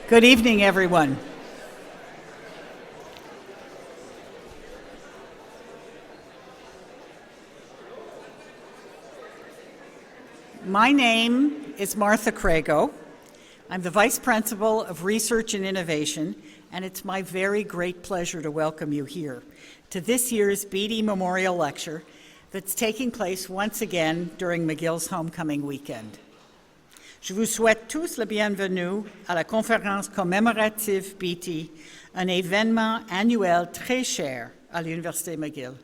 Good evening, everyone. My name is Martha Crago. I'm the Vice Principal of Research and Innovation, and it's my very great pleasure to welcome you here to this year's Beatty Memorial Lecture that's taking place once again during McGill's homecoming weekend. Je vous souhaite tous la bienvenue à la conférence commémorative Beatty, un événement annuel très cher à l'Université McGill.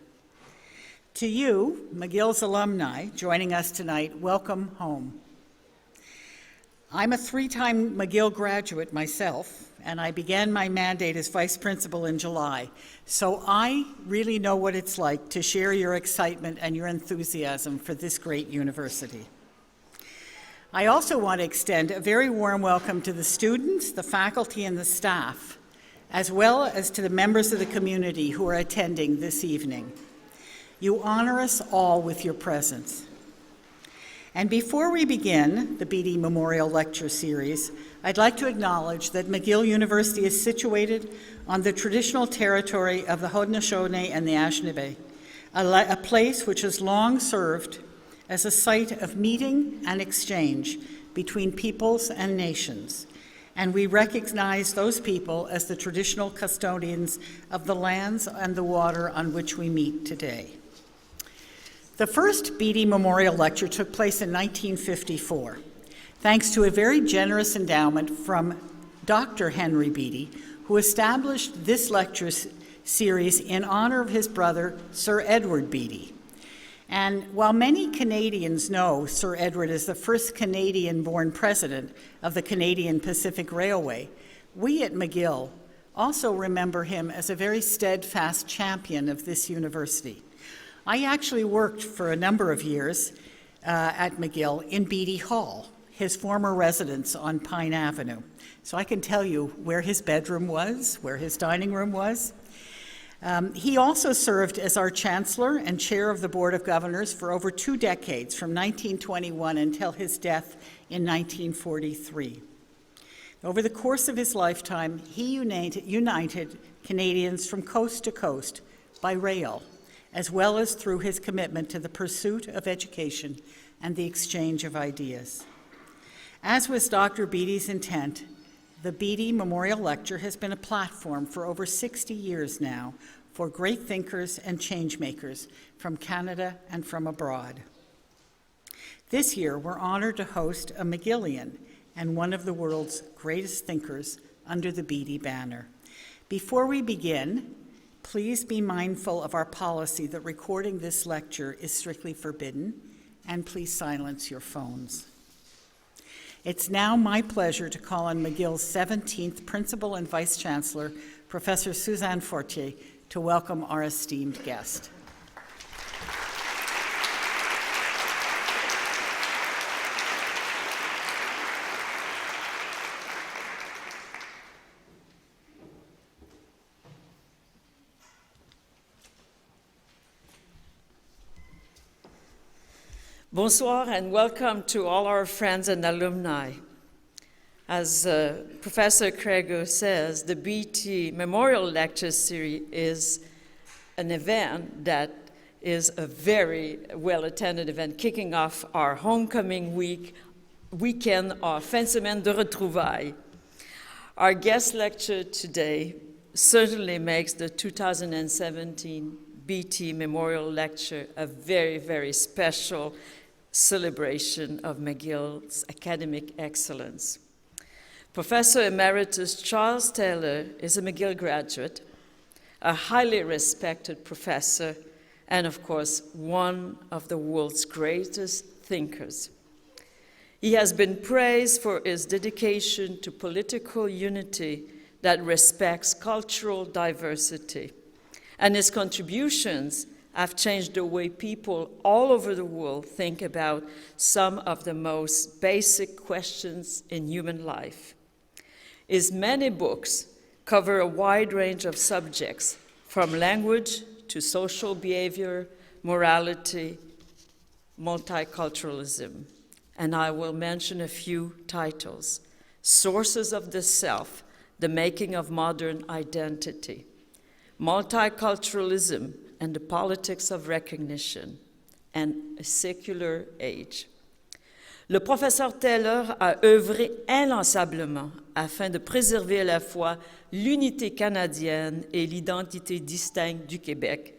To you, McGill's alumni joining us tonight, welcome home. I'm a three-time McGill graduate myself, and I began my mandate as vice principal in July, so I really know what it's like to share your excitement and your enthusiasm for this great university. I also want to extend a very warm welcome to the students, the faculty, and the staff, as well as to the members of the community who are attending this evening. You honor us all with your presence. And before we begin the Beatty Memorial Lecture Series, I'd like to acknowledge that McGill University is situated on the traditional territory of the Haudenosaunee and the Anishinaabe, a place which has long served as a site of meeting and exchange between peoples and nations. And we recognize those people as the traditional custodians of the lands and the water on which we meet today. The first Beatty Memorial Lecture took place in 1954, thanks to a very generous endowment from Dr. Henry Beatty, who established this lecture series in honor of his brother, Sir Edward Beatty. And while many Canadians know Sir Edward as the first Canadian-born president of the Canadian Pacific Railway, we at McGill also remember him as a very steadfast champion of this university. I actually worked for a number of years at McGill in Beatty Hall, his former residence on Pine Avenue. So I can tell you where his bedroom was, where his dining room was. He also served as our chancellor and chair of the Board of Governors for over 2 decades, from 1921 until his death in 1943. Over the course of his lifetime, he united Canadians from coast to coast by rail, as well as through his commitment to the pursuit of education and the exchange of ideas. As was Dr. Beatty's intent, the Beatty Memorial Lecture has been a platform for over 60 years now for great thinkers and change-makers from Canada and from abroad. This year, we're honored to host a McGillian and one of the world's greatest thinkers under the Beatty banner. Before we begin, please be mindful of our policy that recording this lecture is strictly forbidden, and please silence your phones. It's now my pleasure to call on McGill's 17th Principal and Vice Chancellor, Professor Suzanne Fortier, to welcome our esteemed guest. Bonsoir and welcome to all our friends and alumni. As Professor Crago says, the Beatty Memorial Lecture Series is an event that is a very well-attended event, kicking off our homecoming weekend, our fin semaine de retrouvailles. Our guest lecture today certainly makes the 2017 Beatty Memorial Lecture a very, very special celebration of McGill's academic excellence. Professor Emeritus Charles Taylor is a McGill graduate, a highly respected professor, and of course, one of the world's greatest thinkers. He has been praised for his dedication to political unity that respects cultural diversity, and his contributions have changed the way people all over the world think about some of the most basic questions in human life. His many books cover a wide range of subjects, from language to social behavior, morality, multiculturalism. And I will mention a few titles: Sources of the Self, the Making of Modern Identity, Multiculturalism and the Politics of Recognition, and A Secular Age. Le professeur Taylor a œuvré inlassablement afin de préserver à la fois l'unité canadienne et l'identité distincte du Québec.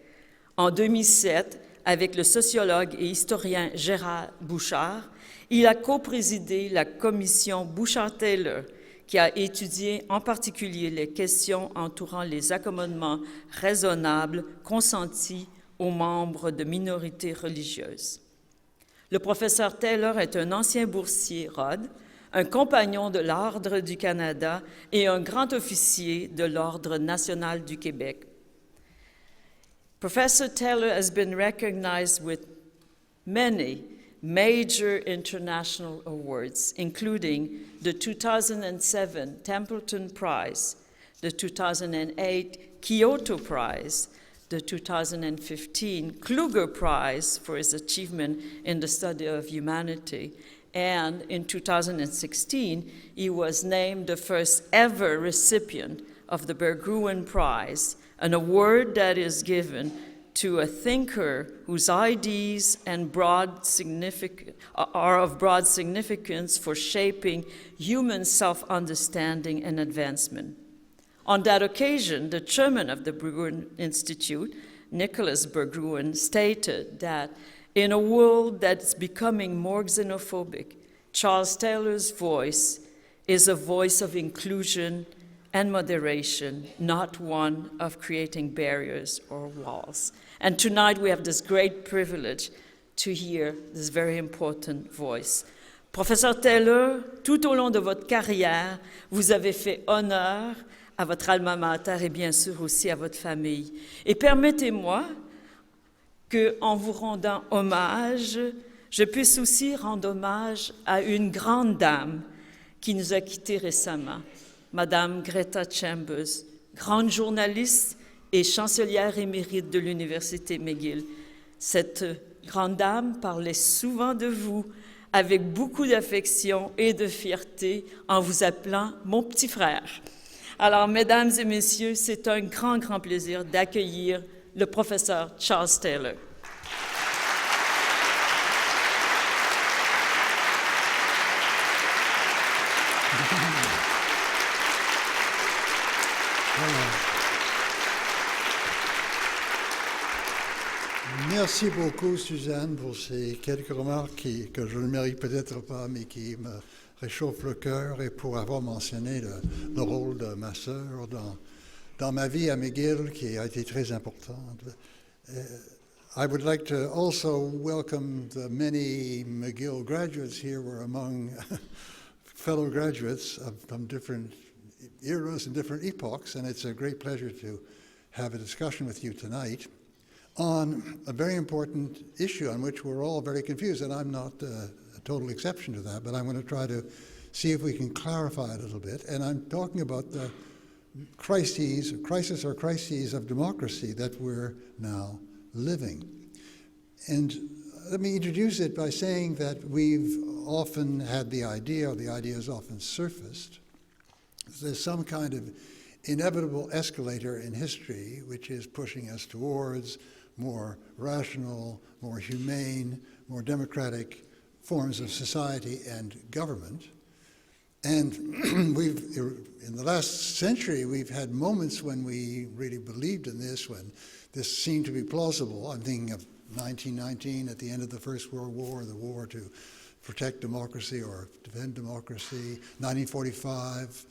En 2007, avec le sociologue et historien Gérard Bouchard, il a coprésidé la commission Bouchard-Taylor, qui a étudié en particulier les questions entourant les accommodements raisonnables consentis aux membres de minorités religieuses. Le professeur Taylor est un ancien boursier Rhodes, un compagnon de l'Ordre du Canada et un grand officier de l'Ordre national du Québec. Professor Taylor has been recognized with many major international awards, including the 2007 Templeton Prize, the 2008 Kyoto Prize, the 2015 Kluger Prize for his achievement in the study of humanity, and in 2016, he was named the first ever recipient of the Berggruen Prize, an award that is given to a thinker whose ideas and are of broad significance for shaping human self-understanding and advancement. On that occasion, the chairman of the Berggruen Institute, Nicholas Berggruen, stated that in a world that's becoming more xenophobic, Charles Taylor's voice is a voice of inclusion and moderation, not one of creating barriers or walls. And tonight we have this great privilege to hear this very important voice. Professeur Taylor, tout au long de votre carrière, vous avez fait honneur à votre alma mater et bien sûr aussi à votre famille. Et permettez-moi qu'en vous rendant hommage, je puisse aussi rendre hommage à une grande dame qui nous a quittés récemment, Madame Greta Chambers, grande journaliste et chancelière émérite de l'Université McGill. Cette grande dame parlait souvent de vous avec beaucoup d'affection et de fierté en vous appelant « mon petit frère ». Alors, mesdames et messieurs, c'est un grand, grand plaisir d'accueillir le professeur Charles Taylor. Merci beaucoup, Suzanne, pour ces quelques remarques que je ne mérite peut-être pas, mais qui me réchauffent le cœur, et pour avoir mentionné le rôle de ma sœur dans ma vie à McGill, qui a été très importante. I would like to also welcome the many McGill graduates here. We're among fellow graduates from different eras and different epochs, and it's a great pleasure to have a discussion with you tonight on a very important issue on which we're all very confused, and I'm not a total exception to that, but I'm going to try to see if we can clarify a little bit. And I'm talking about the crises of democracy that we're now living. And let me introduce it by saying that we've often had the idea, or the idea has often surfaced, there's some kind of inevitable escalator in history which is pushing us towards more rational, more humane, more democratic forms of society and government. And in the last century, we've had moments when we really believed in this, when this seemed to be plausible. I'm thinking of 1919 at the end of the First World War, the war to protect democracy or defend democracy, 1945.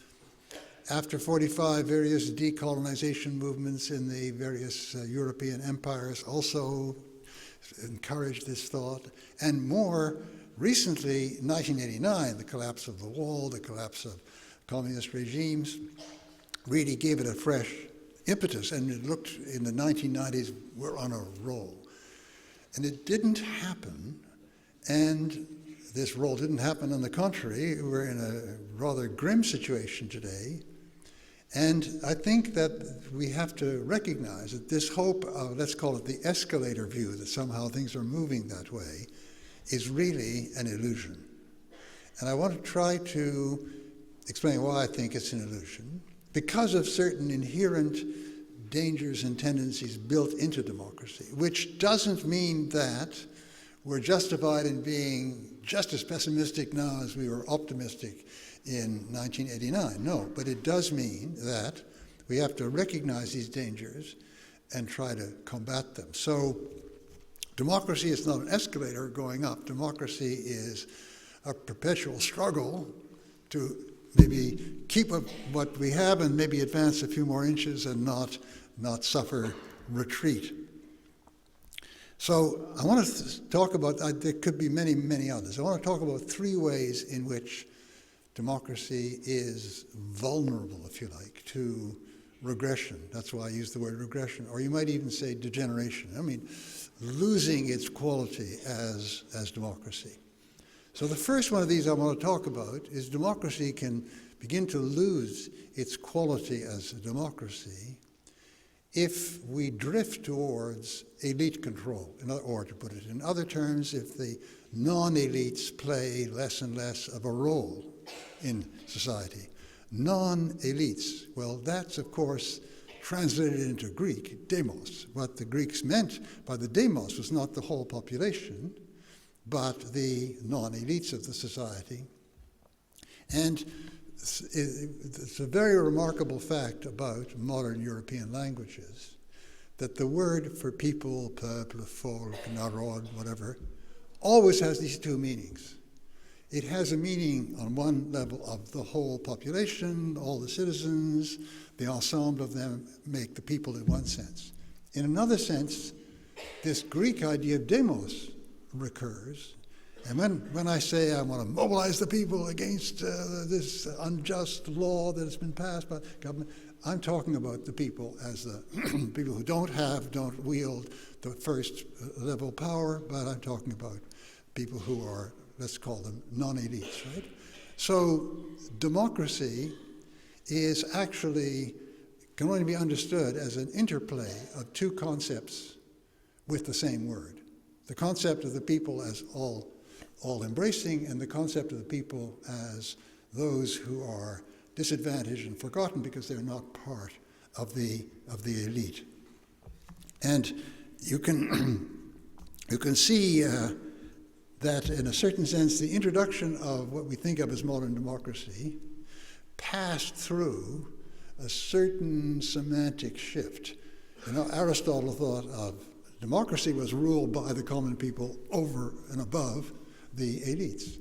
After 45, various decolonization movements in the various European empires also encouraged this thought. And more recently, 1989, the collapse of the wall, the collapse of communist regimes, really gave it a fresh impetus. And it looked in the 1990s, we're on a roll. And it didn't happen. And this roll didn't happen. On the contrary, we're in a rather grim situation today. And I think that we have to recognize that this hope of, let's call it the escalator view, that somehow things are moving that way, is really an illusion. And I want to try to explain why I think it's an illusion. Because of certain inherent dangers and tendencies built into democracy, which doesn't mean that we're justified in being just as pessimistic now as we were optimistic in 1989. No, but it does mean that we have to recognize these dangers and try to combat them. So democracy is not an escalator going up. Democracy is a perpetual struggle to maybe keep up what we have and maybe advance a few more inches and not suffer retreat. So I want to talk about, there could be many, many others. I want to talk about three ways in which democracy is vulnerable, if you like, to regression. That's why I use the word regression. Or you might even say degeneration. I mean, losing its quality as democracy. So the first one of these I want to talk about is democracy can begin to lose its quality as a democracy if we drift towards elite control, or to put it in other terms, if the non-elites play less and less of a role in society. Non-elites, well, that's, of course, translated into Greek, demos. What the Greeks meant by the demos was not the whole population, but the non-elites of the society. And it's a very remarkable fact about modern European languages that the word for people, peuple, folk, narod, whatever, always has these two meanings. It has a meaning on one level of the whole population, all the citizens, the ensemble of them make the people in one sense. In another sense, this Greek idea of demos recurs. And when I say I want to mobilize the people against this unjust law that has been passed by government, I'm talking about the people as the people who don't wield the first level power, but I'm talking about people who are, let's call them non-elites, right? So democracy is actually can only be understood as an interplay of two concepts with the same word. The concept of the people as all embracing, and the concept of the people as those who are disadvantaged and forgotten because they're not part of the elite. And you can see that in a certain sense the introduction of what we think of as modern democracy passed through a certain semantic shift. You know, Aristotle thought of democracy was ruled by the common people over and above the elites.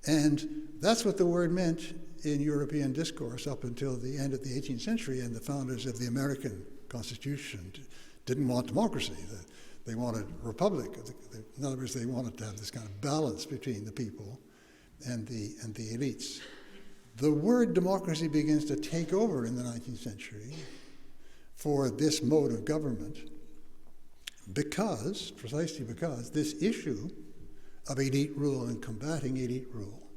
And that's what the word meant in European discourse up until the end of the 18th century, and the founders of the American Constitution didn't want democracy. They wanted republic. In other words, they wanted to have this kind of balance between the people and the elites. The word democracy begins to take over in the 19th century for this mode of government precisely because this issue of elite rule and combating elite rule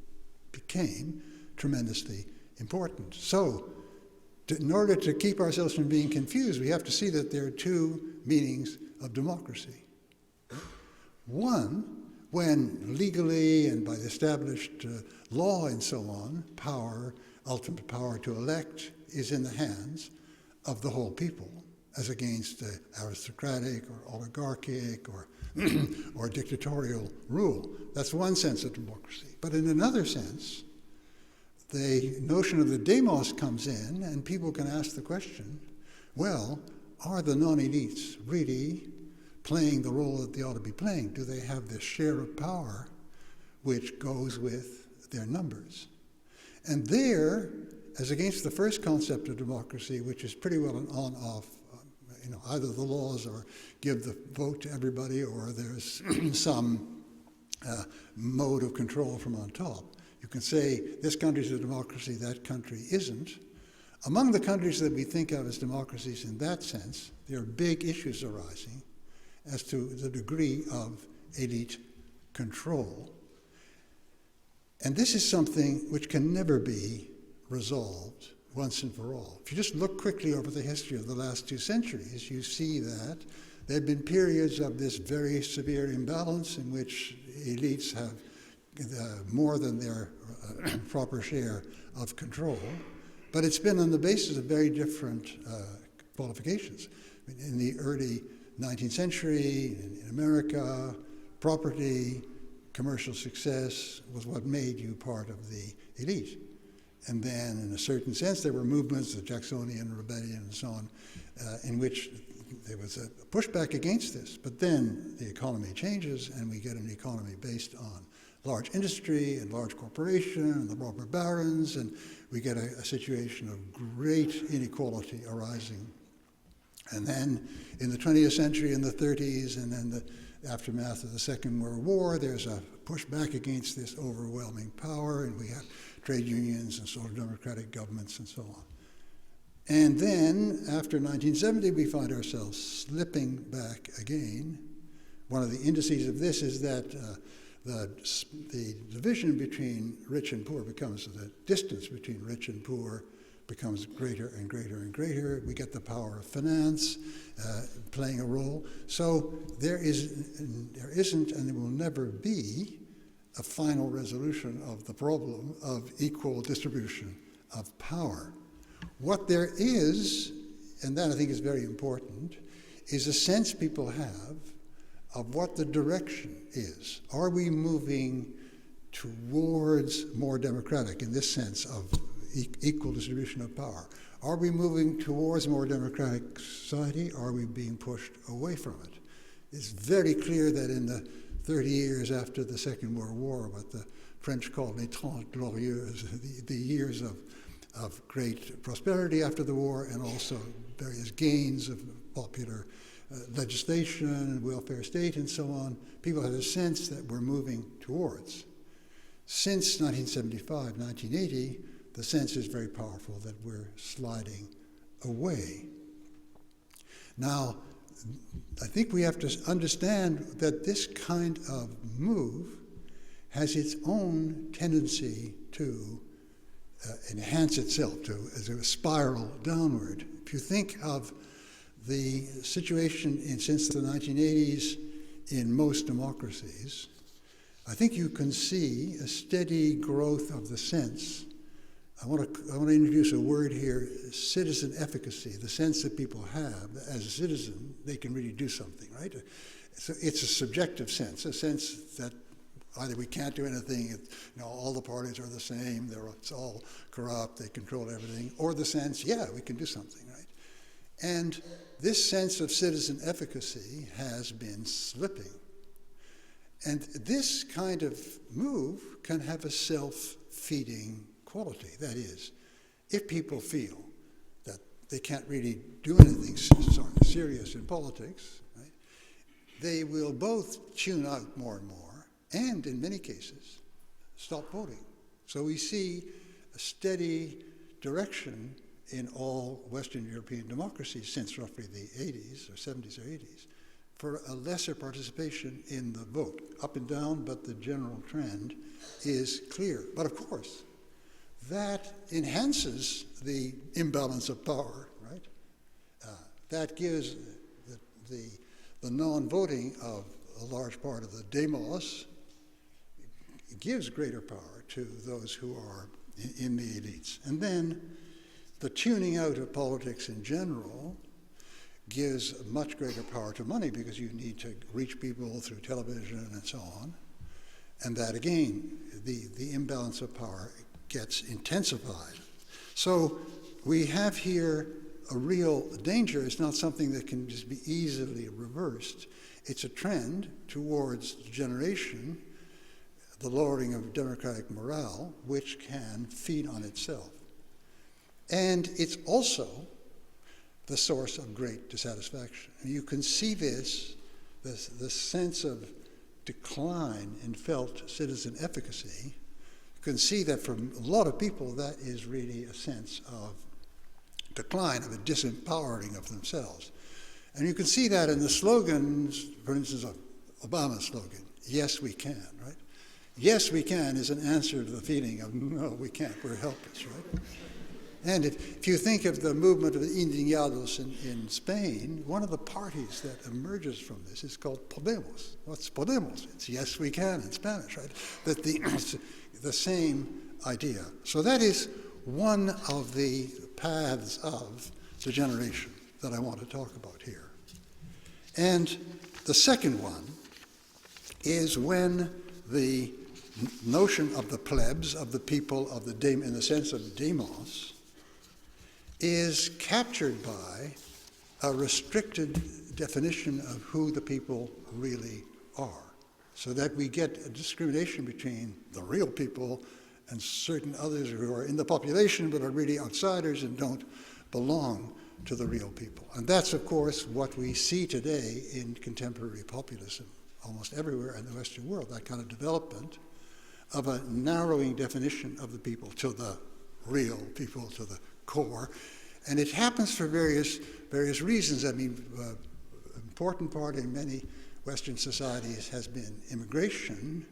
became tremendously important. So, in order to keep ourselves from being confused, we have to see that there are two meanings of democracy. One, when legally and by established law and so on, ultimate power to elect, is in the hands of the whole people, as against aristocratic or oligarchic or dictatorial rule. That's one sense of democracy. But in another sense, the notion of the demos comes in, and people can ask the question, well, are the non-elites really playing the role that they ought to be playing? Do they have this share of power which goes with their numbers? And there, as against the first concept of democracy, which is pretty well an on-off, either the laws or give the vote to everybody, or there's some mode of control from on top. You can say this country's a democracy, that country isn't. Among the countries that we think of as democracies in that sense, there are big issues arising as to the degree of elite control. And this is something which can never be resolved once and for all. If you just look quickly over the history of the last 2 centuries, you see that there have been periods of this very severe imbalance in which elites have more than their proper share of control. But it's been on the basis of very different qualifications. In the early 19th century, in America, property, commercial success was what made you part of the elite. And then, in a certain sense, there were movements, the Jacksonian Rebellion and so on, in which there was a pushback against this. But then the economy changes, and we get an economy based on large industry and large corporation and the robber barons, and we get a situation of great inequality arising. And then in the 20th century, in the 30s, and then the aftermath of the Second World War, there's a pushback against this overwhelming power, and we have trade unions and social democratic governments and so on. And then, after 1970, we find ourselves slipping back again. One of the indices of this is that the division between rich and poor becomes, the distance between rich and poor becomes greater and greater and greater. We get the power of finance playing a role. So there isn't and there will never be a final resolution of the problem of equal distribution of power. What there is, and that I think is very important, is a sense people have of what the direction is. Are we moving towards more democratic, in this sense of equal distribution of power? Are we moving towards a more democratic society? Are we being pushed away from it? It's very clear that in the 30 years after the Second World War, what the French called les Trente Glorieuses, the years of great prosperity after the war, and also various gains of popular legislation and welfare state and so on, people had a sense that we're moving towards. Since 1975, 1980, the sense is very powerful that we're sliding away. Now, I think we have to understand that this kind of move has its own tendency to enhance itself, as a spiral downward. If you think of the situation since the 1980s in most democracies, I think you can see a steady growth of the sense. I want to introduce a word here, citizen efficacy, the sense that people have as a citizen, they can really do something, right? So it's a subjective sense, a sense that either we can't do anything, all the parties are the same, it's all corrupt, they control everything, or the sense, yeah, we can do something, right? And this sense of citizen efficacy has been slipping. And this kind of move can have a self-feeding quality. That is, if people feel that they can't really do anything serious in politics, right, they will both tune out more and more, and in many cases, stop voting. So we see a steady direction in all Western European democracies since roughly the 80s or 70s or 80s for a lesser participation in the vote, up and down, but the general trend is clear. But of course, that enhances the imbalance of power, right? That gives the non-voting of a large part of the demos, it gives greater power to those who are in the elites. And then the tuning out of politics in general gives much greater power to money because you need to reach people through television and so on. And that again, the imbalance of power gets intensified. So we have here a real danger. It's not something that can just be easily reversed. It's a trend towards degeneration, the lowering of democratic morale, which can feed on itself. And it's also the source of great dissatisfaction. And you can see this sense of decline in felt citizen efficacy. You can see that for a lot of people, that is really a sense of decline, of a disempowering of themselves. And you can see that in the slogans, for instance, of Obama's slogan, "Yes, we can," right? "Yes, we can" is an answer to the feeling of, no, we can't, we're helpless, right? And if you think of the movement of the Indignados in Spain, one of the parties that emerges from this is called Podemos. What's Podemos? It's yes, we can in Spanish, right? That the same idea. So that is one of the paths of degeneration that I want to talk about here. And the second one is when the notion of the plebs, of the people, of the in the sense of demos, is captured by a restricted definition of who the people really are, so that we get a discrimination between the real people and certain others who are in the population but are really outsiders and don't belong to the real people. And that's, of course, what we see today in contemporary populism almost everywhere in the Western world, that kind of development of a narrowing definition of the people to the real people, to the core. And it happens for various reasons. I mean, important part in many Western societies has been immigration,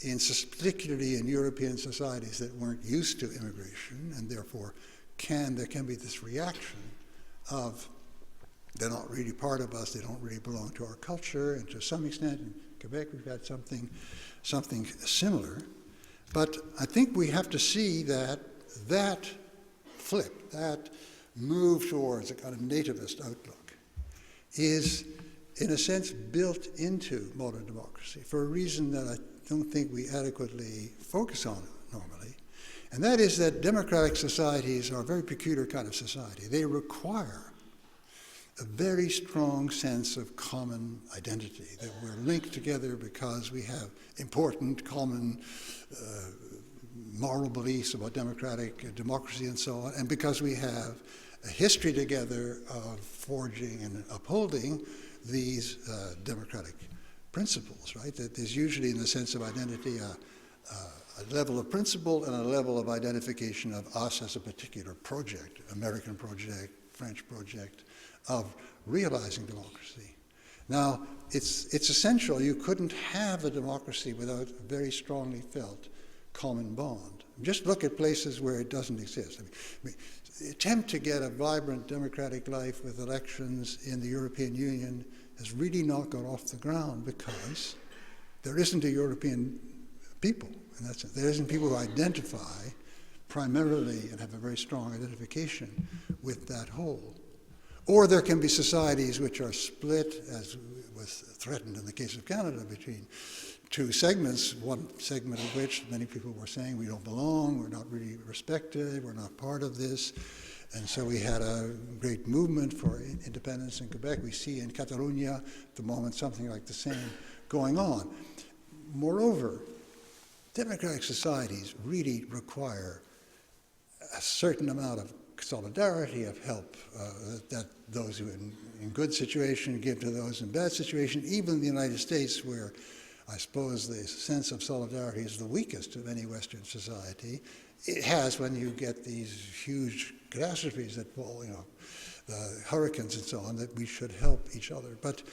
particularly in European societies that weren't used to immigration, and therefore there can be this reaction of they're not really part of us, they don't really belong to our culture, and to some extent in Quebec we've got something similar. But I think we have to see that flip, that move towards a kind of nativist outlook is, in a sense, built into modern democracy for a reason that I don't think we adequately focus on normally. And that is that democratic societies are a very peculiar kind of society. They require a very strong sense of common identity, that we're linked together because we have important common moral beliefs about democracy and so on, and because we have a history together of forging and upholding these democratic principles, right? That there's usually, in the sense of identity, a level of principle and a level of identification of us as a particular project, American project, French project, of realizing democracy. Now, it's essential. You couldn't have a democracy without a very strongly felt common bond. Just look at places where it doesn't exist. I mean, the attempt to get a vibrant democratic life with elections in the European Union has really not got off the ground because there isn't a European people. And there isn't people who identify primarily and have a very strong identification with that whole. Or there can be societies which are split, as was threatened in the case of Canada, between two segments, one segment of which many people were saying we don't belong, we're not really respected, we're not part of this. And so we had a great movement for independence in Quebec. We see in Catalonia at the moment something like the same going on. Moreover, democratic societies really require a certain amount of solidarity, of help that those who are in good situation give to those in bad situation. Even in the United States, where I suppose the sense of solidarity is the weakest of any Western society, it has when you get these huge catastrophes that fall, the hurricanes and so on, that we should help each other. But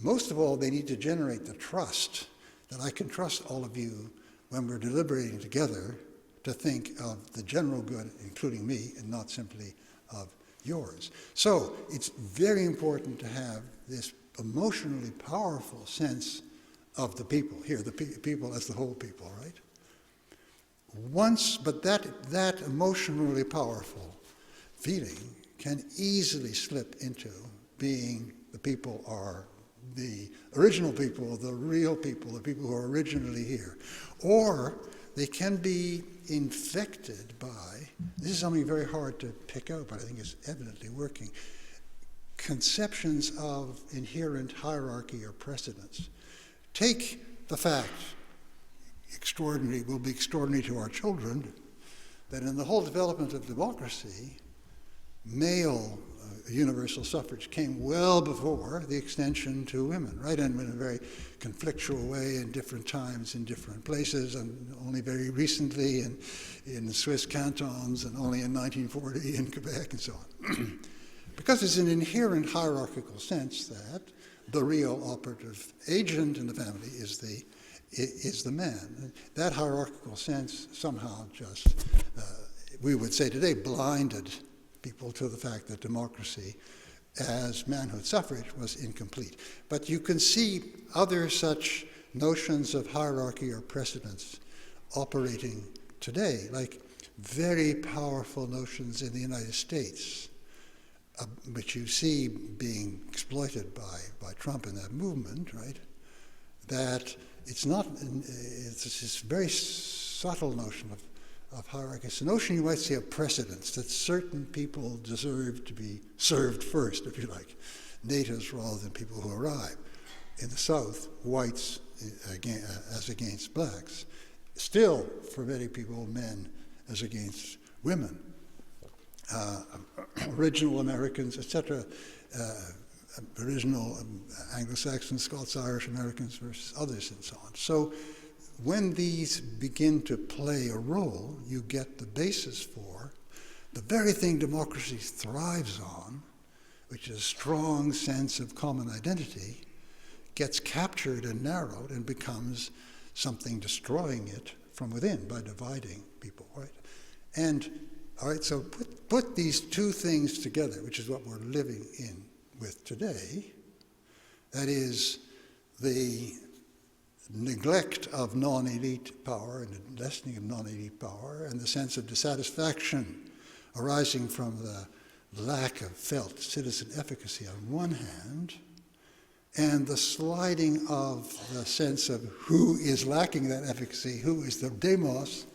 most of all, they need to generate the trust that I can trust all of you when we're deliberating together to think of the general good, including me, and not simply of yours. So it's very important to have this emotionally powerful sense of the people, here, the people as the whole people, right? But that emotionally powerful feeling can easily slip into being the people are the original people, the real people, the people who are originally here. Or they can be infected by, this is something very hard to pick out, but I think it's evidently working, conceptions of inherent hierarchy or precedence. Take the fact, will be extraordinary to our children, that in the whole development of democracy, male universal suffrage came well before the extension to women, right? And in a very conflictual way in different times, in different places, and only very recently in Swiss cantons, and only in 1940 in Quebec, and so on. Because it's an inherent hierarchical sense that the real operative agent in the family is the man. That hierarchical sense somehow just we would say today, blinded people to the fact that democracy as manhood suffrage was incomplete. But you can see other such notions of hierarchy or precedence operating today, like very powerful notions in the United States, which you see being exploited by Trump in that movement, right? That it's this very subtle notion of hierarchy. It's a notion, you might say, of precedence, that certain people deserve to be served first, if you like, natives rather than people who arrive. In the South, whites as against blacks. Still, for many people, men as against women. Original Americans, etc., original Anglo-Saxons, Scots, Irish Americans versus others, and so on. So when these begin to play a role, you get the basis for the very thing democracy thrives on, which is a strong sense of common identity, gets captured and narrowed and becomes something destroying it from within by dividing people, right? And, all right, so put these two things together, which is what we're living in with today. That is the neglect of non-elite power and the lessening of non-elite power and the sense of dissatisfaction arising from the lack of felt citizen efficacy on one hand, and the sliding of the sense of who is lacking that efficacy, who is the demos,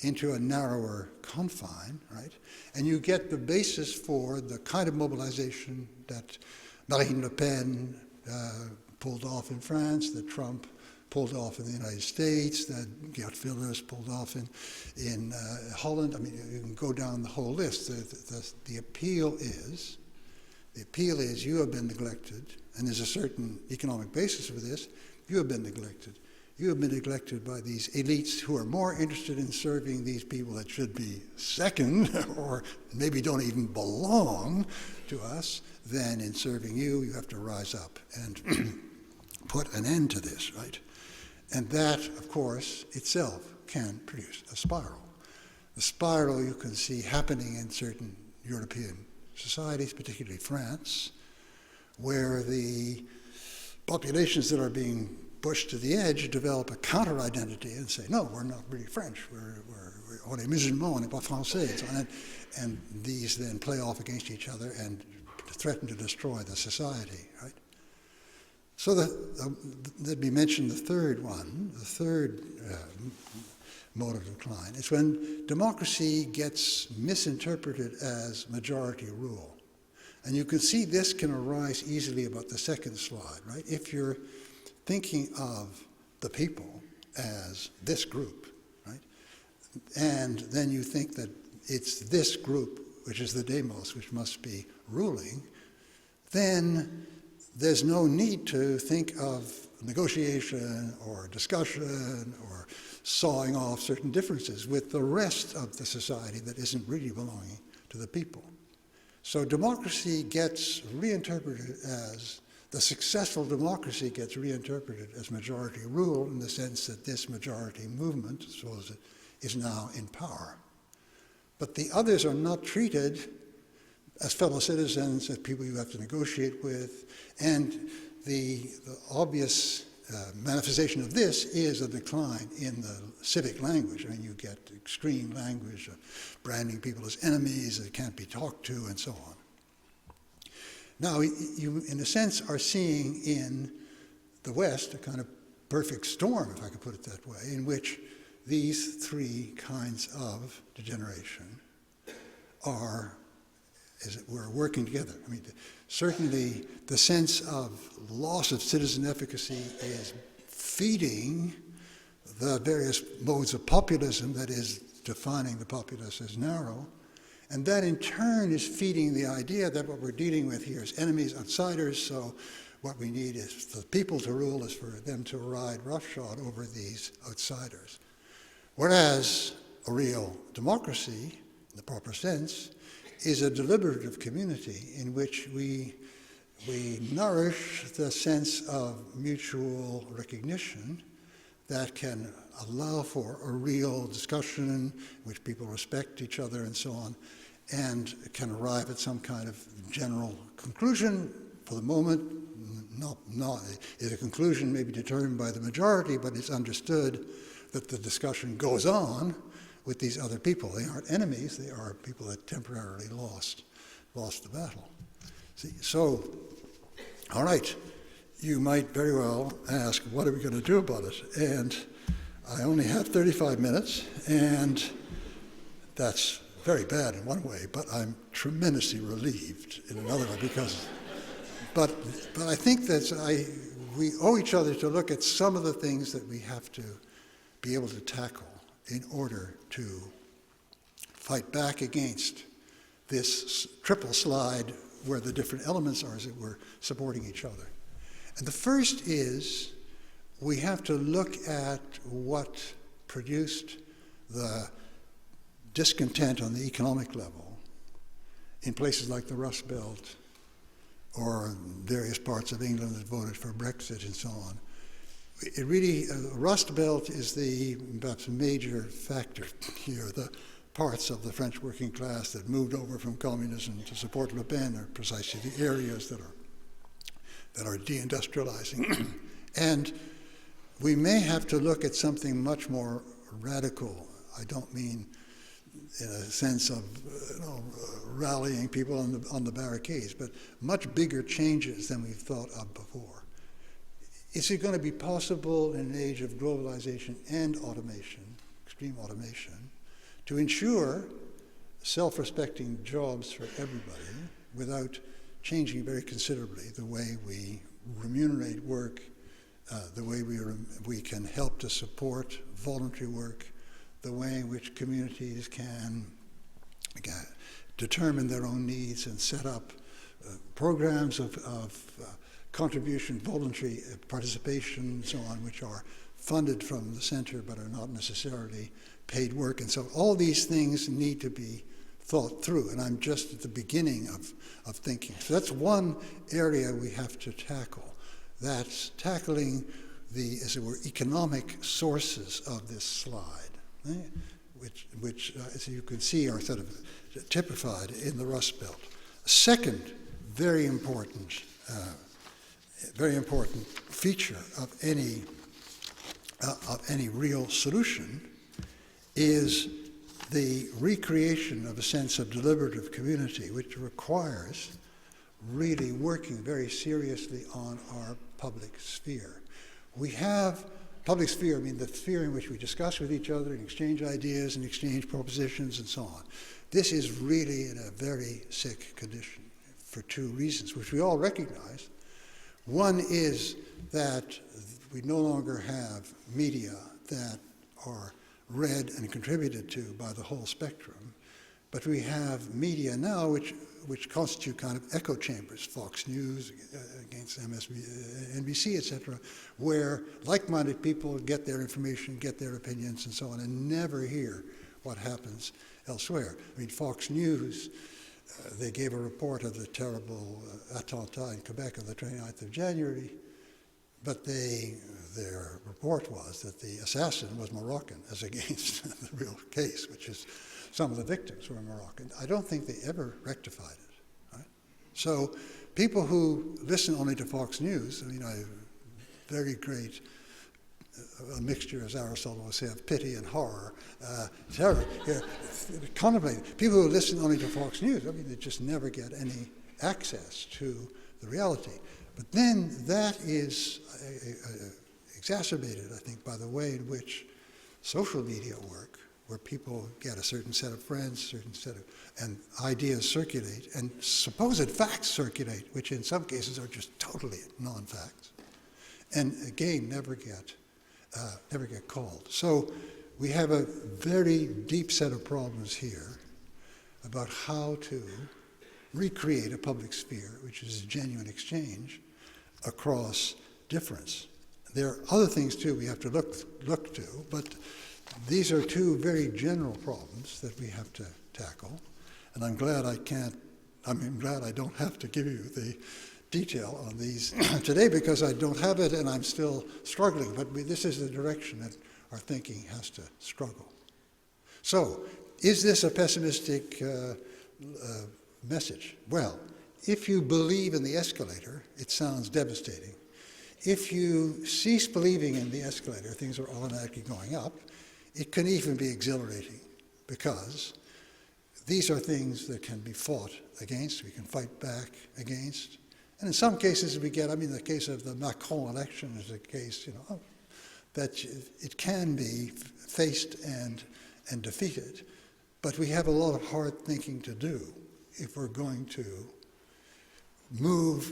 into a narrower confine, right? And you get the basis for the kind of mobilization that Marine Le Pen pulled off in France, that Trump pulled off in the United States, that Geert Wilders pulled off in Holland. I mean, you can go down the whole list. The appeal is you have been neglected, and there's a certain economic basis for this. You have been neglected. You have been neglected by these elites who are more interested in serving these people that should be second or maybe don't even belong to us than in serving you. You have to rise up and put an end to this, right? And that, of course, itself can produce a spiral. The spiral you can see happening in certain European societies, particularly France, where the populations that are being pushed to the edge develop a counter-identity and say, no, we're not really French, on est musulman, on n'est pas français, and these then play off against each other and threaten to destroy the society, right? So let me mention the third one, the third mode of decline. It's when democracy gets misinterpreted as majority rule. And you can see this can arise easily about the second slide, right? If you're thinking of the people as this group, right? And then you think that it's this group, which is the demos, which must be ruling, then there's no need to think of negotiation or discussion or sawing off certain differences with the rest of the society that isn't really belonging to the people. So democracy gets reinterpreted as, the successful democracy gets reinterpreted as majority rule in the sense that this majority movement, suppose it, is now in power. But the others are not treated as fellow citizens, as people you have to negotiate with, and the obvious manifestation of this is a decline in the civic language. I mean, you get extreme language of branding people as enemies that can't be talked to, and so on. Now, you, in a sense, are seeing in the West a kind of perfect storm, if I could put it that way, in which these three kinds of degeneration are, as it were, working together. I mean, certainly the sense of loss of citizen efficacy is feeding the various modes of populism that is defining the populace as narrow, and that in turn is feeding the idea that what we're dealing with here is enemies, outsiders, so what we need is for the people to rule, is for them to ride roughshod over these outsiders. Whereas a real democracy, in the proper sense, is a deliberative community in which we nourish the sense of mutual recognition that can allow for a real discussion in which people respect each other and so on, and can arrive at some kind of general conclusion. For the moment, the conclusion may be determined by the majority, but it's understood that the discussion goes on with these other people. They aren't enemies, they are people that temporarily lost the battle. See, so, all right, you might very well ask, what are we going to do about it? And I only have 35 minutes, and that's very bad in one way, but I'm tremendously relieved in another way but I think that we owe each other to look at some of the things that we have to be able to tackle in order to fight back against this triple slide where the different elements are, as it were, supporting each other. And the first is we have to look at what produced the discontent on the economic level in places like the Rust Belt or various parts of England that voted for Brexit and so on. It really, Rust Belt is the perhaps major factor here. The parts of the French working class that moved over from communism to support Le Pen are precisely the areas that are deindustrializing. And we may have to look at something much more radical. I don't mean in a sense of rallying people on the barricades, but much bigger changes than we've thought of before. Is it going to be possible in an age of globalization and automation, extreme automation, to ensure self-respecting jobs for everybody without changing very considerably the way we remunerate work, the way we can help to support voluntary work, the way in which communities can determine their own needs and set up programs of contribution, voluntary participation, and so on, which are funded from the center but are not necessarily paid work. And so all these things need to be thought through, and I'm just at the beginning of thinking. So that's one area we have to tackle. That's tackling the, as it were, economic sources of this slide, which as you can see, are sort of typified in the Rust Belt. A second very important feature of any real solution is the recreation of a sense of deliberative community, which requires really working very seriously on our public sphere. We have public sphere, I mean the sphere in which we discuss with each other and exchange ideas and exchange propositions and so on. This is really in a very sick condition for two reasons, which we all recognize. One is that we no longer have media that are read and contributed to by the whole spectrum, but we have media now which constitute kind of echo chambers, Fox News against NBC, etc., where like-minded people get their information, get their opinions, and so on, and never hear what happens elsewhere. I mean, Fox News, they gave a report of the terrible attentat in Quebec on the 29th of January, but their report was that the assassin was Moroccan, as against the real case, which is some of the victims were Moroccan. I don't think they ever rectified it. Right? So people who listen only to Fox News, I mean, very great, a mixture, as Aristotle would say, of pity and horror, terror. Contemplate. People who listen only to Fox News, I mean, they just never get any access to the reality. But then that is exacerbated, I think, by the way in which social media work, where people get a certain set of friends, certain set of, and ideas circulate, and supposed facts circulate, which in some cases are just totally non-facts, and again never get called. So we have a very deep set of problems here about how to recreate a public sphere, which is a genuine exchange across difference. There are other things too we have to look to, but these are two very general problems that we have to tackle, and I'm glad I don't have to give you the detail on these today because I don't have it and I'm still struggling, but this is the direction that our thinking has to struggle. So, is this a pessimistic message? Well, if you believe in the escalator, it sounds devastating. If you cease believing in the escalator, things are automatically going up. It can even be exhilarating because these are things that can be fought against, we can fight back against. And in some cases we get, the case of the Macron election is a case, that it can be faced and defeated. But we have a lot of hard thinking to do if we're going to move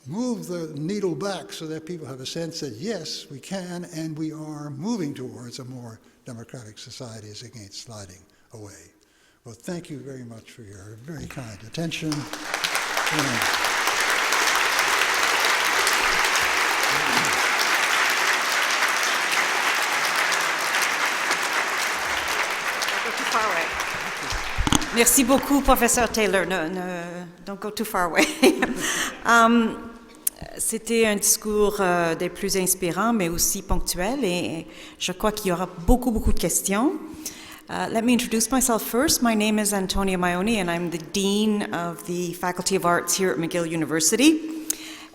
the needle back so that people have a sense that yes, we can and we are moving towards a more democratic society as against sliding away. Well, thank you very much for your very kind attention. Merci beaucoup, Professeur Taylor. Don't go too far away. C'était un discours des plus inspirants, mais aussi ponctuel, et je crois qu'il y aura beaucoup de questions. Let me introduce myself first. My name is Antonia Maioni, and I'm the Dean of the Faculty of Arts here at McGill University.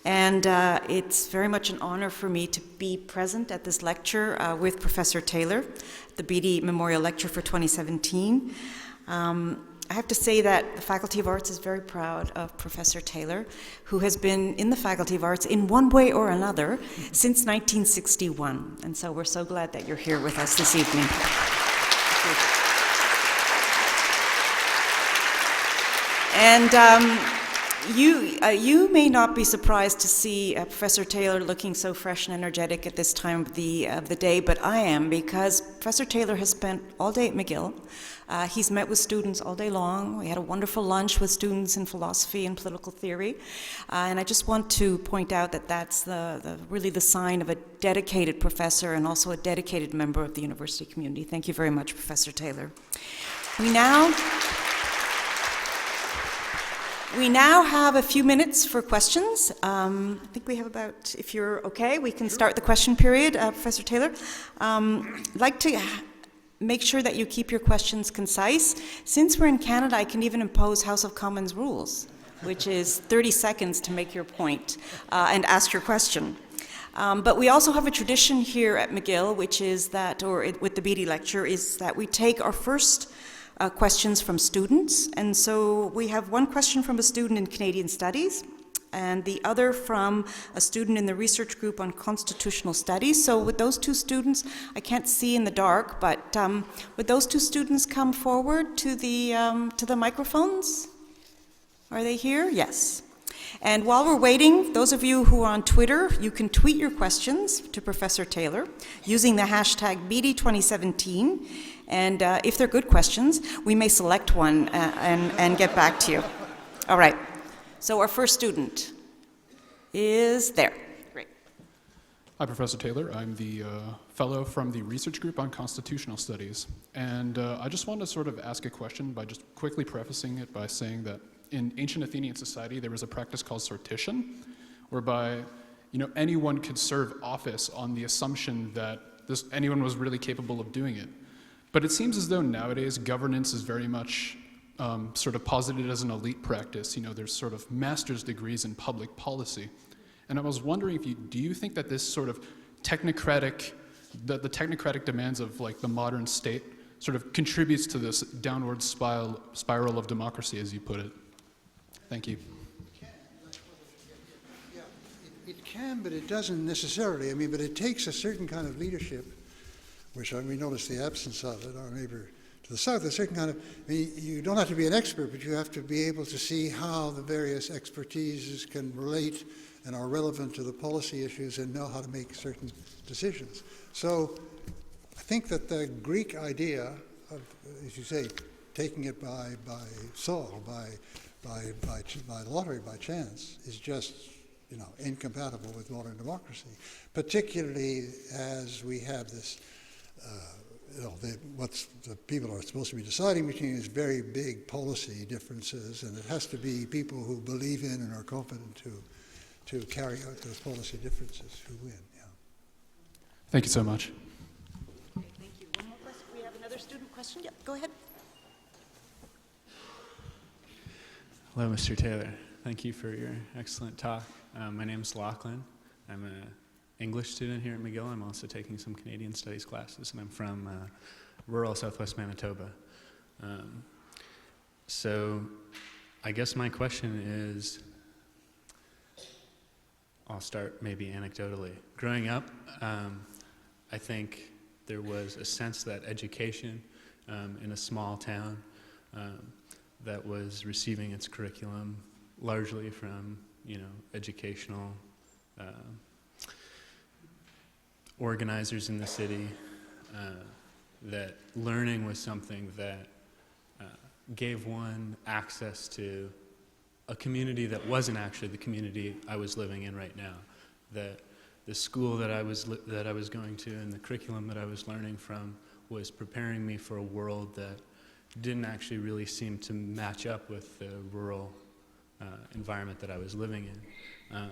And it's very much an honor for me to be present at this lecture with Professor Taylor, the Beatty Memorial Lecture for 2017. I have to say that the Faculty of Arts is very proud of Professor Taylor, who has been in the Faculty of Arts in one way or another since 1961. And so we're so glad that you're here with us this evening. And you may not be surprised to see Professor Taylor looking so fresh and energetic at this time of the day, but I am, because Professor Taylor has spent all day at McGill. He's met with students all day long. We had a wonderful lunch with students in philosophy and political theory. And I just want to point out that that's really the sign of a dedicated professor and also a dedicated member of the university community. Thank you very much, Professor Taylor. We now have a few minutes for questions. I think we have about, if you're okay, we can start the question period. Professor Taylor, I'd like to make sure that you keep your questions concise. Since we're in Canada, I can even impose House of Commons rules, which is 30 seconds to make your point and ask your question. But we also have a tradition here at McGill, which is that, with the Beatty lecture, is that we take our first questions from students. And so we have one question from a student in Canadian Studies, and the other from a student in the research group on constitutional studies. So with those two students, I can't see in the dark, but would those two students come forward to the microphones? Are they here? Yes. And while we're waiting, those of you who are on Twitter, you can tweet your questions to Professor Taylor using the hashtag Beatty2017. And if they're good questions, we may select one and get back to you. All right. So our first student is there. Great. Hi, Professor Taylor. I'm the fellow from the research group on constitutional studies. And I just wanted to sort of ask a question by just quickly prefacing it by saying that in ancient Athenian society, there was a practice called sortition, whereby anyone could serve office on the assumption that anyone was really capable of doing it. But it seems as though nowadays governance is very much sort of posited as an elite practice. There's sort of master's degrees in public policy. And I was wondering do you think that this sort of technocratic, the technocratic demands of like the modern state sort of contributes to this downward spiral of democracy, as you put it? Thank you. It can, but it doesn't necessarily. But it takes a certain kind of leadership, which we notice the absence of it. Our neighbor to the south, a certain kind of, you don't have to be an expert, but you have to be able to see how the various expertises can relate and are relevant to the policy issues and know how to make certain decisions. So I think that the Greek idea of, as you say, taking it by soul, by lottery, by chance, is just incompatible with modern democracy, particularly as we have this what the people are supposed to be deciding between is very big policy differences, and it has to be people who believe in and are competent to carry out those policy differences who win. Yeah. Thank you so much. Okay, thank you. One more question. We have another student question. Yep, go ahead. Hello, Mr. Taylor. Thank you for your excellent talk. My name is Lachlan. I'm an English student here at McGill. I'm also taking some Canadian Studies classes, and I'm from rural southwest Manitoba. So I guess my question is, I'll start maybe anecdotally. Growing up, I think there was a sense that education in a small town that was receiving its curriculum largely from, educational organizers in the city, that learning was something that gave one access to a community that wasn't actually the community I was living in right now. That the school that I was going to and the curriculum that I was learning from was preparing me for a world that didn't actually really seem to match up with the rural environment that I was living in.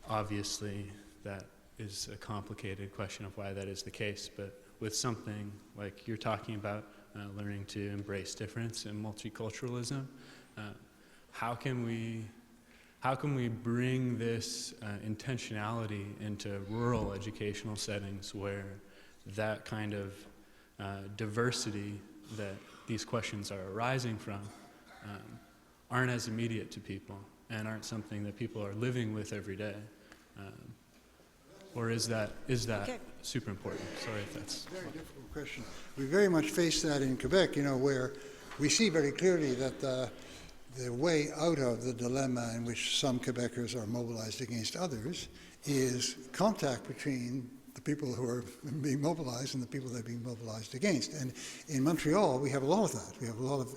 Obviously, that is a complicated question of why that is the case, but with something like you're talking about, learning to embrace difference and multiculturalism, how can we bring this intentionality into rural educational settings where that kind of diversity that these questions are arising from aren't as immediate to people and aren't something that people are living with every day? Or is that Okay. super important? Sorry if that's... Very difficult question. We very much face that in Quebec, where we see very clearly that the way out of the dilemma in which some Quebecers are mobilized against others is contact between the people who are being mobilized and the people they're being mobilized against. And in Montreal, we have a lot of that. We have a lot of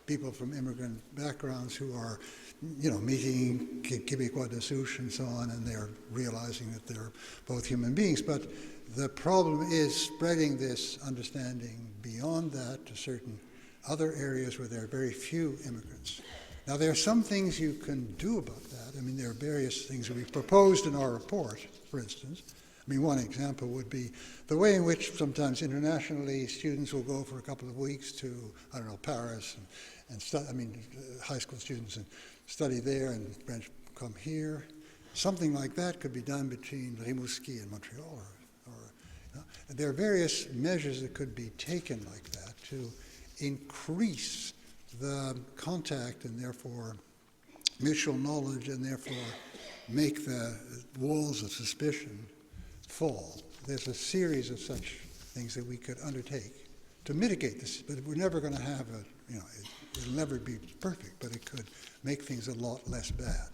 people from immigrant backgrounds who are meeting Québécois de souche and so on, and they're realizing that they're both human beings. But the problem is spreading this understanding beyond that to certain other areas where there are very few immigrants. Now, there are some things you can do about that. I mean, there are various things that we proposed in our report, for instance. I mean, one example would be the way in which sometimes internationally students will go for a couple of weeks to, Paris and high school students and study there and French come here. Something like that could be done between Rimouski and Montreal. There are various measures that could be taken like that to increase the contact and therefore mutual knowledge and therefore make the walls of suspicion fall. There's a series of such things that we could undertake to mitigate this, but we're never going to have it'll never be perfect, but it could make things a lot less bad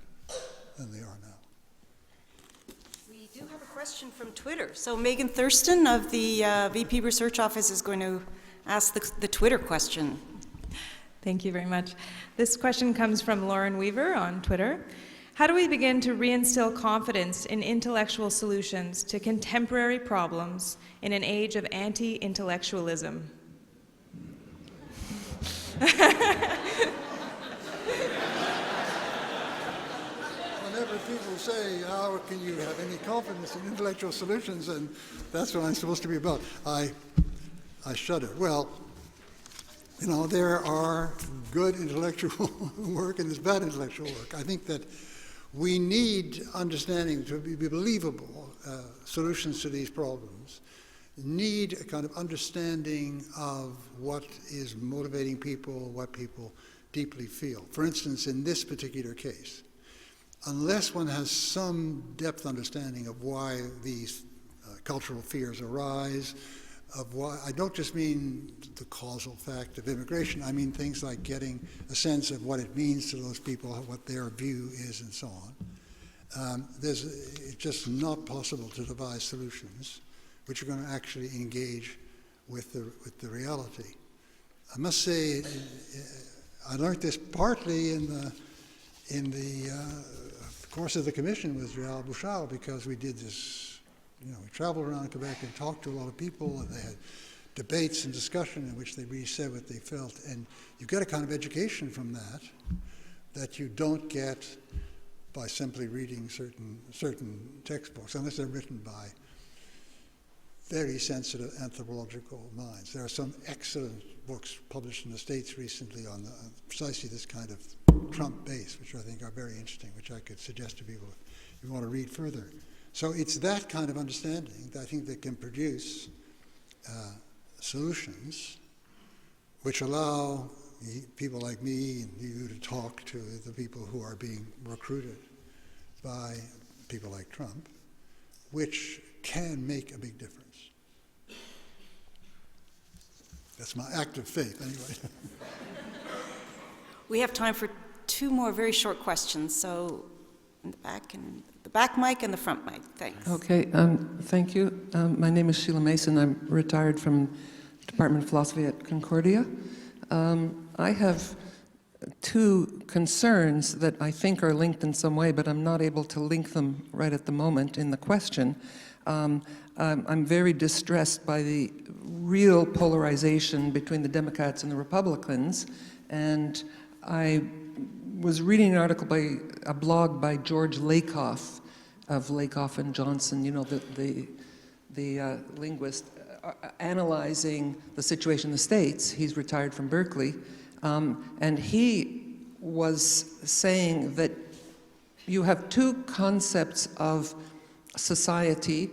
than they are now. We do have a question from Twitter. So Megan Thurston of the VP Research Office is going to ask the Twitter question. Thank you very much. This question comes from Lauren Weaver on Twitter. How do we begin to reinstill confidence in intellectual solutions to contemporary problems in an age of anti-intellectualism? Whenever people say, how can you have any confidence in intellectual solutions, and that's what I'm supposed to be about, I shudder. Well, there are good intellectual work and there's bad intellectual work. I think that we need understanding to be believable. Solutions to these problems need a kind of understanding of what is motivating people, what people deeply feel. For instance, in this particular case, unless one has some depth understanding of why these cultural fears arise, of why, I don't just mean the causal fact of immigration, I mean things like getting a sense of what it means to those people, what their view is, and so on. It's just not possible to devise solutions which are going to actually engage with the reality. I must say, I learned this partly in the course of the commission with Réal Bouchard, because we did this. We traveled around Quebec and talked to a lot of people, and they had debates and discussion in which they really said what they felt. And you get a kind of education from that you don't get by simply reading certain textbooks, unless they're written by very sensitive anthropological minds. There are some excellent books published in the States recently on precisely this kind of Trump base, which I think are very interesting, which I could suggest to people if you want to read further. So it's that kind of understanding that I think that can produce solutions which allow people like me and you to talk to the people who are being recruited by people like Trump, which can make a big difference. That's my act of faith, anyway. We have time for 2 more very short questions. So in the back mic and the front mic. Thanks. Okay, thank you. My name is Sheila Mason. I'm retired from Department of Philosophy at Concordia. I have 2 concerns that I think are linked in some way, but I'm not able to link them right at the moment in the question. I'm very distressed by the real polarization between the Democrats and the Republicans, and I was reading an article by a blog by George Lakoff of Lakoff and Johnson, you know, the linguist, analyzing the situation in the States. He's retired from Berkeley, and he was saying that you have 2 concepts of society,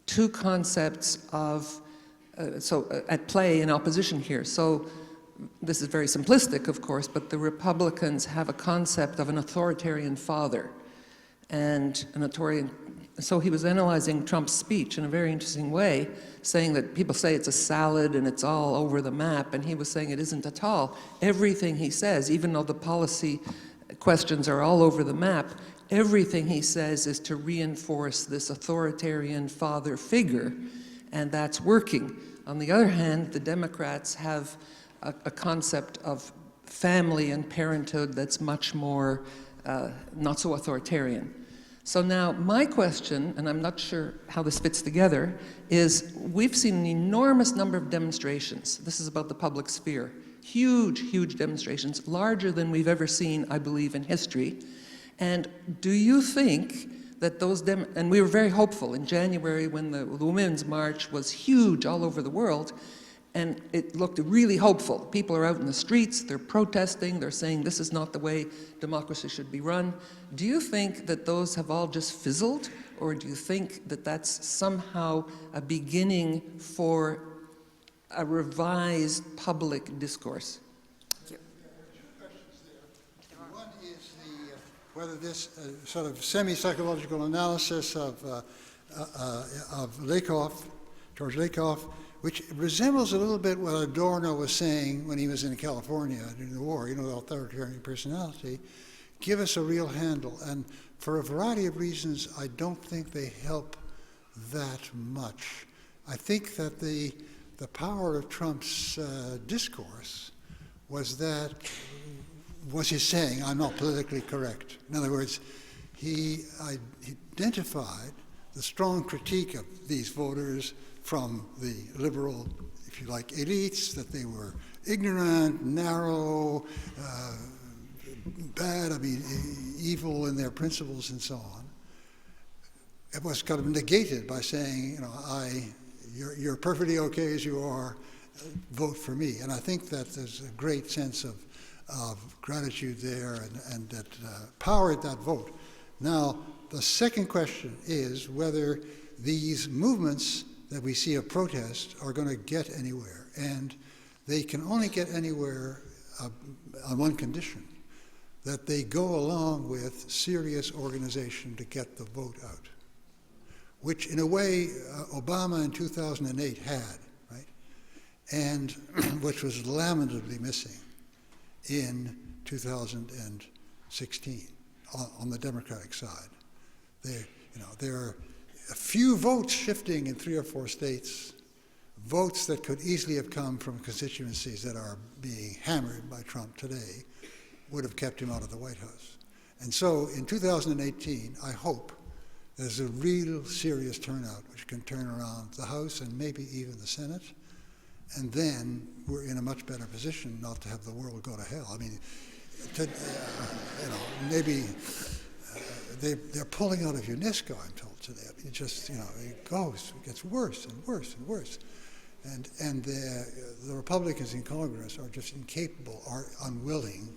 2 concepts of at play in opposition here. So this is very simplistic, of course, but the Republicans have a concept of an authoritarian father and an authoritarian. So he was analyzing Trump's speech in a very interesting way, saying that people say it's a salad and it's all over the map, and he was saying it isn't at all. Everything he says, even though the policy questions are all over the map, everything he says is to reinforce this authoritarian father figure, and that's working. On the other hand, the Democrats have a concept of family and parenthood that's much more not so authoritarian. So now my question, and I'm not sure how this fits together, is we've seen an enormous number of demonstrations. This is about the public sphere. Huge, huge demonstrations, larger than we've ever seen, I believe, in history. And do you think that those and we were very hopeful in January when the Women's March was huge all over the world, and it looked really hopeful. People are out in the streets, they're protesting, they're saying this is not the way democracy should be run. Do you think that those have all just fizzled, or do you think that that's somehow a beginning for a revised public discourse? Whether this sort of semi-psychological analysis of Lakoff, George Lakoff, which resembles a little bit what Adorno was saying when he was in California during the war, you know, the authoritarian personality, give us a real handle. And for a variety of reasons, I don't think they help that much. I think that the power of Trump's discourse was his saying, I'm not politically correct. In other words, he identified the strong critique of these voters from the liberal, if you like, elites, that they were ignorant, narrow, bad, evil in their principles and so on. It was kind of negated by saying, you know, you're perfectly okay as you are, vote for me. And I think that there's a great sense of gratitude there and that powered that vote. Now, the second question is whether these movements that we see of protest are going to get anywhere. And they can only get anywhere on one condition, that they go along with serious organization to get the vote out, which in a way Obama in 2008 had, right? And which was lamentably missing in 2016 on the Democratic side. There are a few votes shifting in 3 or 4 states, votes that could easily have come from constituencies that are being hammered by Trump today, would have kept him out of the White House. And so in 2018, I hope there's a real serious turnout which can turn around the House and maybe even the Senate, and then we're in a much better position not to have the world go to hell. I mean, maybe they're pulling out of UNESCO, I'm told today. I mean, it just, it gets worse and worse and worse. And the Republicans in Congress are just incapable or unwilling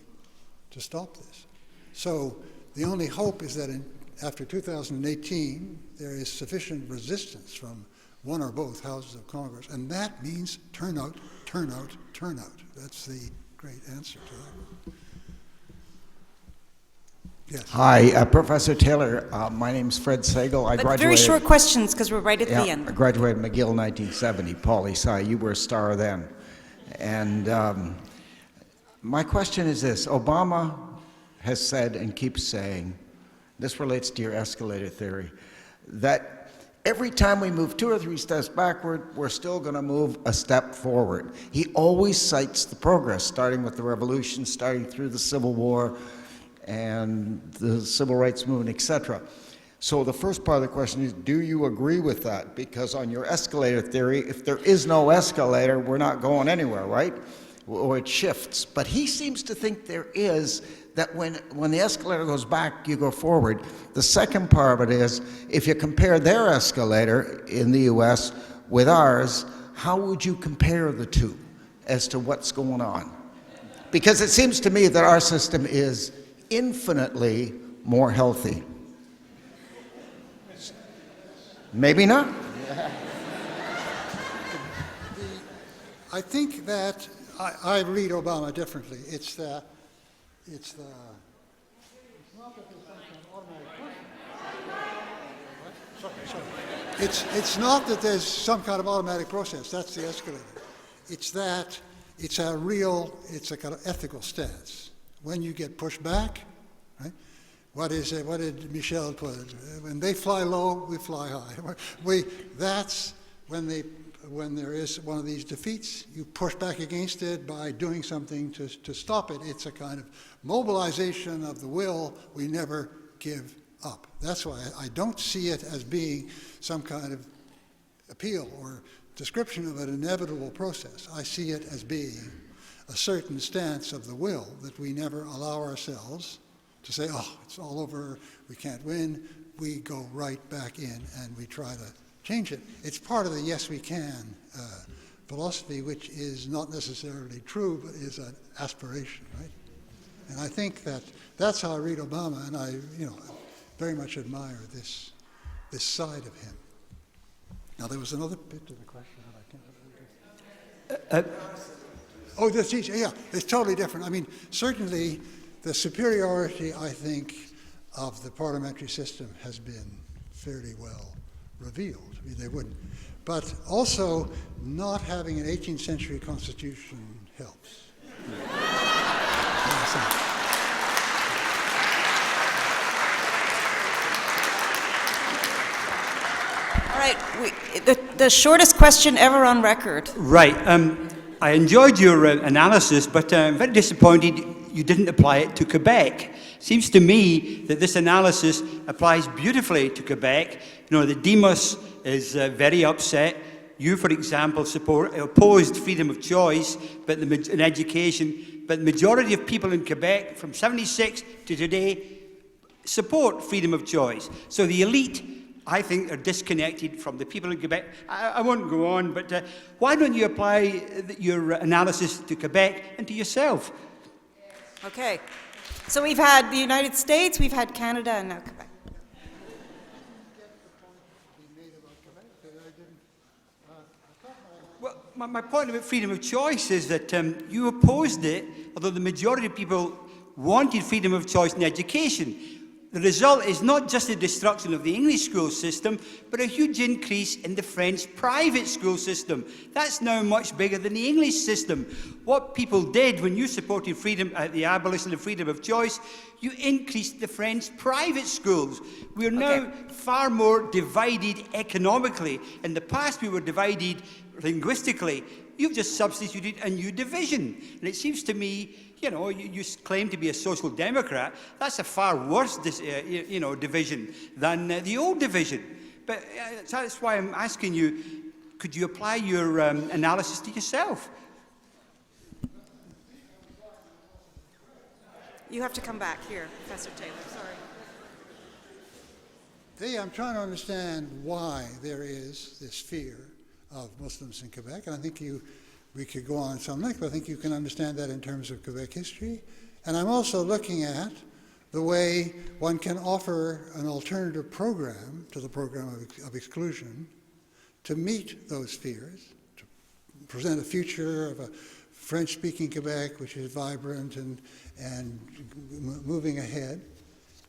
to stop this. So the only hope is that after 2018, there is sufficient resistance from one or both houses of Congress, and that means turnout, turnout, turnout. That's the great answer to that. Yes. Hi, Professor Taylor. My name's Fred Sagal. I But graduated. very short questions, because we're right at the I end. graduated McGill 1970. Poli Sci. You were a star then. And my question is this: Obama has said and keeps saying, this relates to your escalator theory, that every time we move 2 or 3 steps backward, we're still going to move a step forward. He always cites the progress, starting with the revolution, starting through the Civil War, and the civil rights movement, etc. So the first part of the question is, do you agree with that? Because on your escalator theory, if there is no escalator, we're not going anywhere, right? Or it shifts. But he seems to think there is, that when the escalator goes back, you go forward. The second part of it is, if you compare their escalator in the US with ours, how would you compare the two as to what's going on? Because it seems to me that our system is infinitely more healthy. Maybe not. I think that I read Obama differently. It's not that there's some kind of automatic process. It's not that there's some kind of automatic process. That's the escalator. It's that it's a kind of ethical stance. When you get pushed back, right? What did Michel put it? When they fly low, we fly high. That's when there is one of these defeats, you push back against it by doing something to stop it. It's a kind of mobilization of the will. We never give up. That's why I don't see it as being some kind of appeal or description of an inevitable process. I see it as being a certain stance of the will that we never allow ourselves to say, oh, it's all over, we can't win. We go right back in and we try to change it. It's part of the yes we can philosophy, which is not necessarily true, but is an aspiration, right? And I think that's how I read Obama, and I very much admire this side of him. Now there was another bit to the question that I can't remember. Oh, the teaching, yeah, it's totally different. I mean, certainly the superiority, I think, of the parliamentary system has been fairly well revealed. I mean, they wouldn't. But also, not having an 18th century constitution helps. All right, the shortest question ever on record. Right. I enjoyed your analysis, but I'm very disappointed you didn't apply it to Quebec. Seems to me that this analysis applies beautifully to Quebec. The Demos is very upset. You, for example, opposed freedom of choice in education, but the majority of people in Quebec from 76 to today support freedom of choice. So the elite, I think, are disconnected from the people in Quebec. I won't go on, but why don't you apply your analysis to Quebec and to yourself? Okay. So we've had the United States, we've had Canada, and now Quebec. Well, my point about freedom of choice is that you opposed it, although the majority of people wanted freedom of choice in education. The result is not just the destruction of the English school system, but a huge increase in the French private school system. That's now much bigger than the English system. What people did when you supported the abolition of freedom of choice, you increased the French private schools. We're now far more divided economically. In the past, we were divided linguistically. You've just substituted a new division. And it seems to me, you claim to be a social democrat. That's a far worse, division than the old division. But that's why I'm asking you, could you apply your analysis to yourself? You have to come back here, Professor Taylor. Sorry. I'm trying to understand why there is this fear of Muslims in Quebec, and I think we could go on some length, but I think you can understand that in terms of Quebec history. And I'm also looking at the way one can offer an alternative program to the program of exclusion to meet those fears, to present a future of a French-speaking Quebec which is vibrant and moving ahead.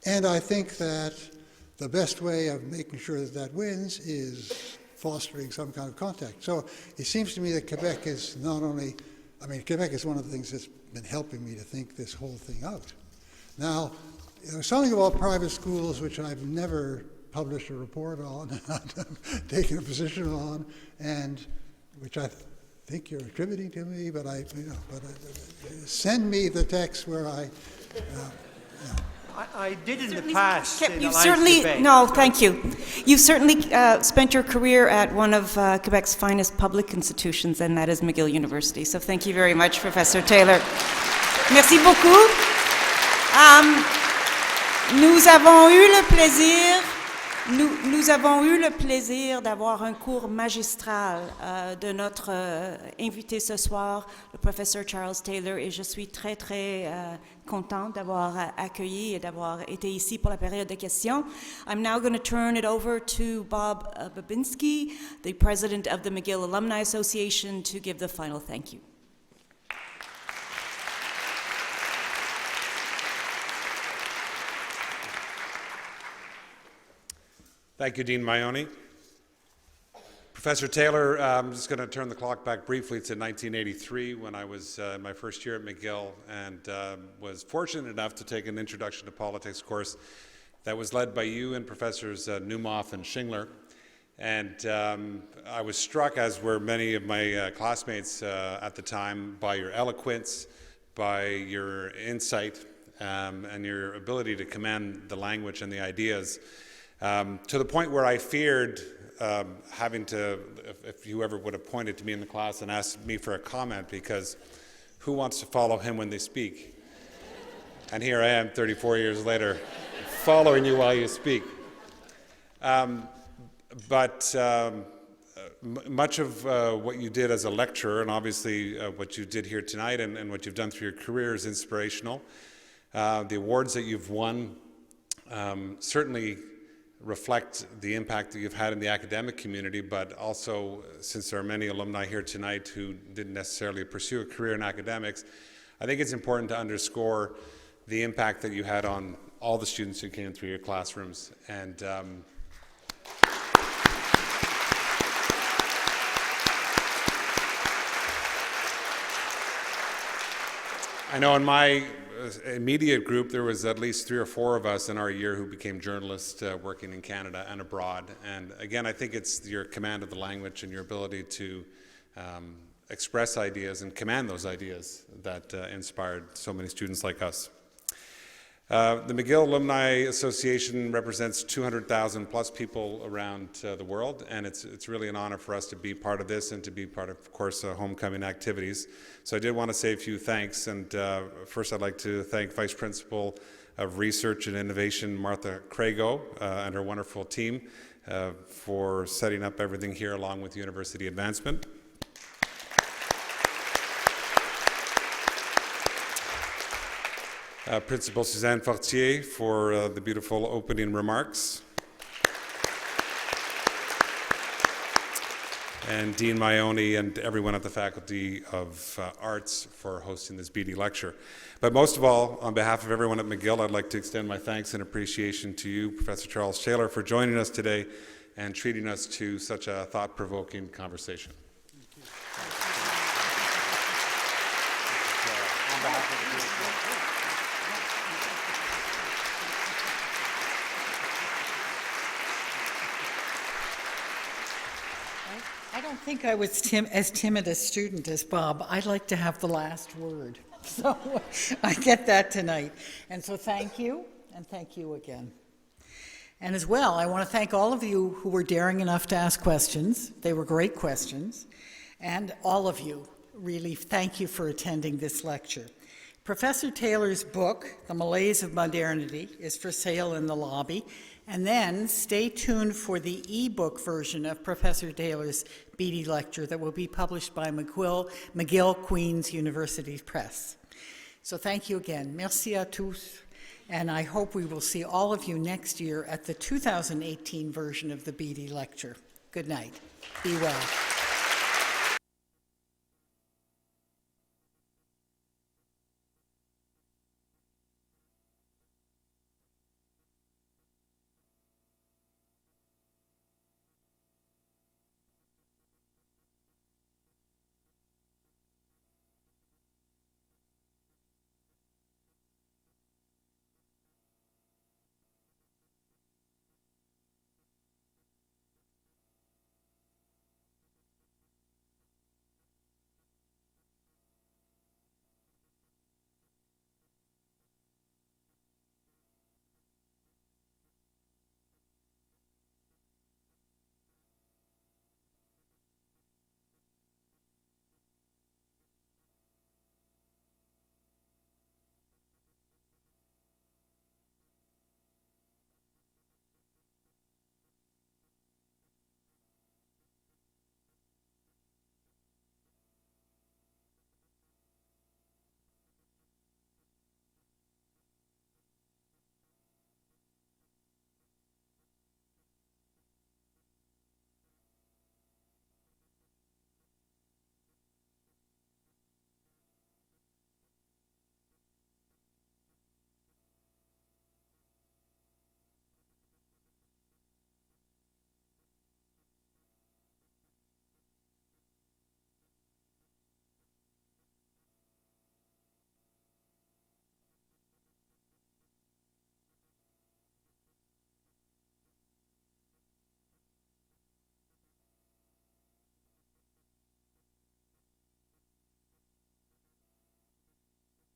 And I think that the best way of making sure that that wins is fostering some kind of contact. So it seems to me that Quebec is not only, Quebec is one of the things that's been helping me to think this whole thing out. Now, there's something about private schools which I've never published a report on, taken a position on, and which I think you're attributing to me, but send me the text where I did in the past. Thank you. You've certainly spent your career at one of Quebec's finest public institutions, and that is McGill University. So thank you very much, Professor Taylor. Merci beaucoup. Nous avons eu le plaisir d'avoir un cours magistral de notre invité ce soir, le professeur Charles Taylor, et je suis très, très contente d'avoir accueilli et d'avoir été ici pour la période de questions. I'm now going to turn it over to Bob Babinski, the president of the McGill Alumni Association, to give the final thank you. Thank you, Dean Maione. Professor Taylor, I'm just going to turn the clock back briefly to 1983 when I was in my first year at McGill and was fortunate enough to take an Introduction to Politics course that was led by you and Professors Neumoff and Schingler. And I was struck, as were many of my classmates at the time, by your eloquence, by your insight, and your ability to command the language and the ideas. To the point where I feared having to, if you ever would have pointed to me in the class and asked me for a comment, because who wants to follow him when they speak? And here I am 34 years later, following you while you speak. But much of what you did as a lecturer, and obviously what you did here tonight and what you've done through your career is inspirational. The awards that you've won certainly reflect the impact that you've had in the academic community, but also, since there are many alumni here tonight who didn't necessarily pursue a career in academics, I think it's important to underscore the impact that you had on all the students who came through your classrooms. And I know in my immediate group, there was at least 3 or 4 of us in our year who became journalists working in Canada and abroad. And again, I think it's your command of the language and your ability to express ideas and command those ideas that inspired so many students like us. The McGill Alumni Association represents 200,000 plus people around the world, and it's really an honor for us to be part of this and to be part of course, homecoming activities. So I did want to say a few thanks, and first I'd like to thank Vice Principal of Research and Innovation, Martha Crago, and her wonderful team for setting up everything here along with University Advancement. Principal Suzanne Fortier for the beautiful opening remarks. And Dean Maione and everyone at the Faculty of Arts for hosting this Beatty lecture. But most of all, on behalf of everyone at McGill, I'd like to extend my thanks and appreciation to you, Professor Charles Taylor, for joining us today and treating us to such a thought-provoking conversation. I don't think I was as timid a student as Bob. I'd like to have the last word. So I get that tonight. And so thank you, and thank you again. And as well, I want to thank all of you who were daring enough to ask questions. They were great questions. And all of you, really, thank you for attending this lecture. Professor Taylor's book, The Malaise of Modernity, is for sale in the lobby, And then stay tuned for the ebook version of Professor Taylor's Beatty lecture that will be published by McGill Queen's University Press. So thank you again. Merci à tous. And I hope we will see all of you next year at the 2018 version of the Beatty lecture. Good night. Be well.